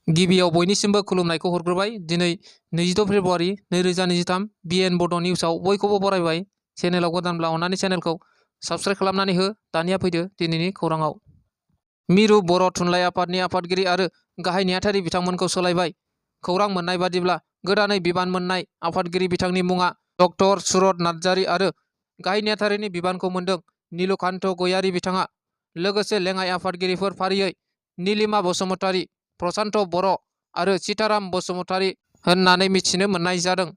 गिबियाव बयनिसिमबो खुलुमनायखौ हरग्रोबाय। दिनै 26 फेब्रुआरि 2023 बिएन बड' निउसाव बयखौबो बरायबाय। चेनेलाव गोदानब्ला अन्नानै चेनेलखौ साबस्क्राइब खालामनानै हो। दानिया फैदो दिनैनि खौराङाव। मिरु बर' थुनलाइ आफादनि आफादगिरि आरो गाहाय नेहाथारि बिथांमोनखौ सोलायबाय। खौरां मोननाय बादिब्ला गोदानै बिबान मोननाय आफादगिरि बिथांनि मुङा डक्टर सुरत नार्जारी आरो गाहाय नेहाथारिनि बिबानखौ मोनदों नीलकान्त गयारी बिथाङा। लोगोसे लेङाइ आफादगिरिफोर फारियै नीलिमा बसुमतारी, प्रशान्त बर' आरो सीताराम बसुमतारी होननानै मिथिनो मोननाय जादों।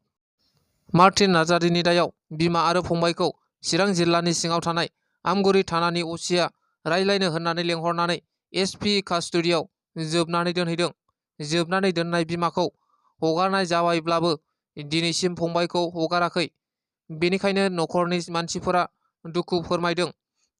मार्टिन नार्जारीनि दायाव बिमा आरो फंबायखौ चिरां जिल्लानि सिङाव थानाय आमगुरि थानानि असिया रायज्लायनो होननानै लेंहरनानै एसपि कास्टडियाव जोबनानै दोनहैदों। जोबनानै दोननाय बिमाखौ हगारनाय जाबायब्लाबो दिनैसिम फंबायखौ हगाराखै। बेनिखायनो न'खरनि मानसिफोरा दुखु फोरमायदों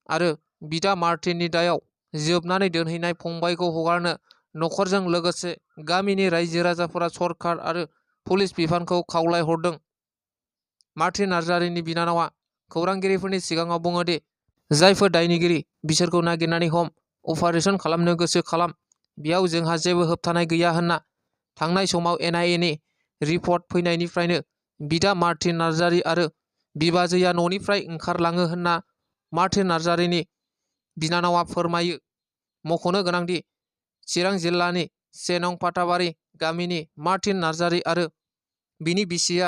आरो बिदा मार्टिननि दायाव जोबनानै दोनहैनाय फंबायखौ हगारनो न'खरजों लोगोसे गामिनि रायजो राजाफोरा सरकार आरो पुलिस बिफानखौ खावलायहरदों। मार्टिन नार्जारीनि बिनानावा खौरांगिरिफोरनि सिगाङाव बुङो दि जायफोर दायनिगिरि बिसोरखौ नागिरनानै हम अपारेसन खालामनो गोसो खालाम, बेयाव जोंहा जेबो होबथानाय गैया होनना। थांनाय समाव एनआइएनि रिपर्ट फैनायनिफ्रायनो बिदा मार्टिन नार्जारी आरो बिबाजैया न'निफ्राय ओंखारलाङो होनना मार्टिन नार्जारीनि बिनानावा फोरमायो। मख'नो गोनांदि चिरां जिल्लानि 1 नं फाथाबारि गामिनि मार्टिन नार्जारी आरो बिनि बिसिया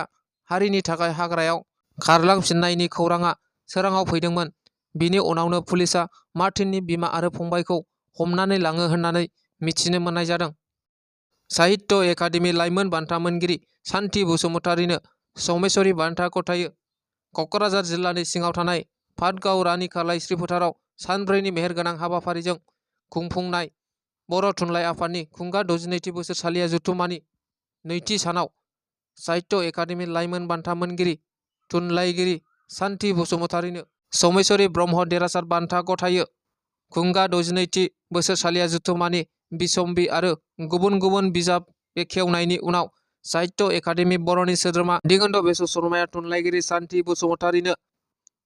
हारिनि थाखाय हाग्रायाव खारलांफिननायनि खौराङा सोराङाव फैदोंमोन। बिनि उनावनो पुलिसआ मार्टिननि बिमा आरो फंबायखौ हमनानै लाङो होननानै मिथिनो मोननाय जादों। साहित्य एकादेमि लाइमोन बान्था मोनगिरि सान्थि बसुमतारीनो सौमेश्वरी बान्था गथायो। क'क्राझार जिल्लानि सिङाव थानाय पाटगाव रानिखा लाइस्रि फोथाराव सानब्रैनि मेहेरगोनां हाबाफारिजों खुंफुंनाय बर' थुनलाइ आफादनि खुंगा 62थि बोसोरसालिया जथुम्मानि नैथि सानाव साहित्य एकादेमि लाइमोन बान्था मोनगिरि थुनलाइगिरि सान्थि बसुमतारीनो सौमेश्वरी ब्रह्म देरहासार बान्था गथायो। खुंगा 62थि बोसोरसालिया जथुम्मानि बिसम्बि आरो गुबुन गुबुन बिजाब बेखेवनायनि उनाव साहित्य एकादेमि बर'नि सोद्रोमा दिगन्त बेसर शर्माया थुनलाइगिरि सान्थि बसुमतारीनो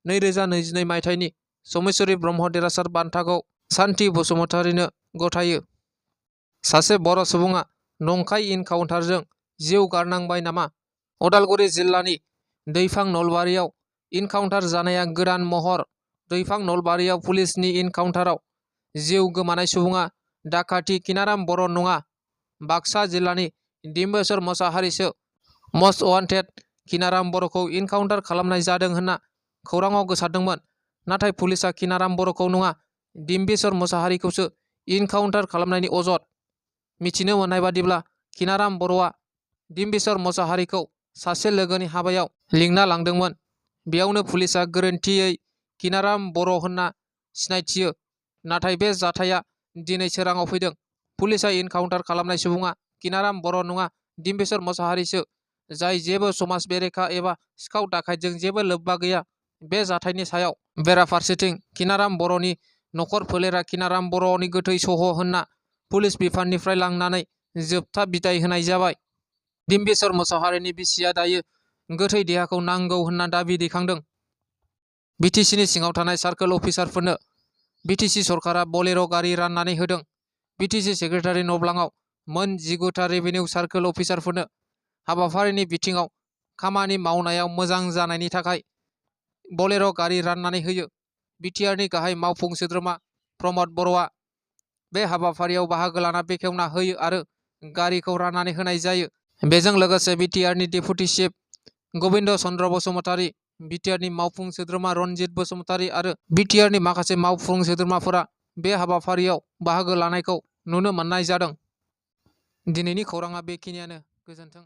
2022 मायथाइनि सौमेश्वरी ब्रह्म देरहासार बान्थाखौ सान्थि बसुमतारीनो गथायो। सासे बर' सुबुङा नंखाय इनकाउन्टारजों जिउ गारनांबाय नामा? अदालगुरि जिल्लानि दैफां नलबारियाव इनकाउन्टार जानाया गोदान महर। दैफां नलबारियाव पुलिसनि इनकाउन्टाराव जिउ गोमानाय सुबुङा डाकाति किनाराम बर' नङा। बाक्सा जिल्लानि डिम्बेश्वर मोसाहारिसो। मस्ट वान्टेड किनाराम बर'खौ इनकाउन्टार खालामनाय जादों होनना खौराङाव गोसारदोंमोन। नाथाय पुलिसआ किनाराम बर'खौ नङा, डिम्बेश्वर मोसाहारिखौसो इनकाउन्टार खालामनायनि अजद। मिथिनो मोननाय बादिब्ला किनाराम बर'आ डिम्बेश्वर मोसाहारिखौ सासे लोगोनि हाबायाव लिंना लांदोंमोन। बेयावनो पुलिसआ गोरोन्थियै किनाराम बर' होनना सिनायथियो। नाथाय बे जाथाया दिनै सोराङाव फैदों। पुलिसआ इनकाउन्टार खालामनाय सुबुङा किनाराम बर' नङा, डिम्बेश्वर मोसाहारिसो, जाय जेबो समाज बेरेखा एबा सिखाव दाखायतजों जेबो लोब्बा गैया। बे जाथायनि सायाव बेराफारसेथिं किनाराम बर'नि नखर फोलेरा किनाराम बर'नि गोथै सह' होनना पुलिस बिफाननिफ्राय लांनानै जोबथा बिदाय होनाय जाबाय। डिम्बेश्वर मोसाहारिनि बिसिया दायो गोथै देहाखौ नांगौ होनना दाबि दैखांदों। बिटिसिनि सिङाव थानाय सार्कोल अफिसारफोरनो बिटिसि सरकारा बलेर' गारि राननानै होदों। बिटिसि सेक्रेटारि नब्लाङाव मोन 19टा रेभिनिउ सार्कोल अफिसारफोरनो हाबाफारिनि बिथिङाव खामानि मावनायाव मोजां जानायनि थाखाय बलेर' गारि राननानै होयो। बिटिआरनि गाहाय मावफुं सोद्रोमा प्रमद बर'आ बे हाबाफारियाव बाहागो लाना बेखेवना होयो आरो गारिखौ राननानै होनाय जायो। बेजों लोगोसे बिटिआरनि डेपुटि चिफ गबिन्द चन्द्र बसुमतारी, बिटिआरनि मावफुं सोद्रोमा रनजित बसुमतारी आरो बिटिआरनि माखासे मावफुं सोद्रोमाफोरा बे हाबाफारियाव बाहागो लानायखौ नुनो मोननाय जादों। दिनैनि खौराङा बेखिनियानो। गोजोन्थों।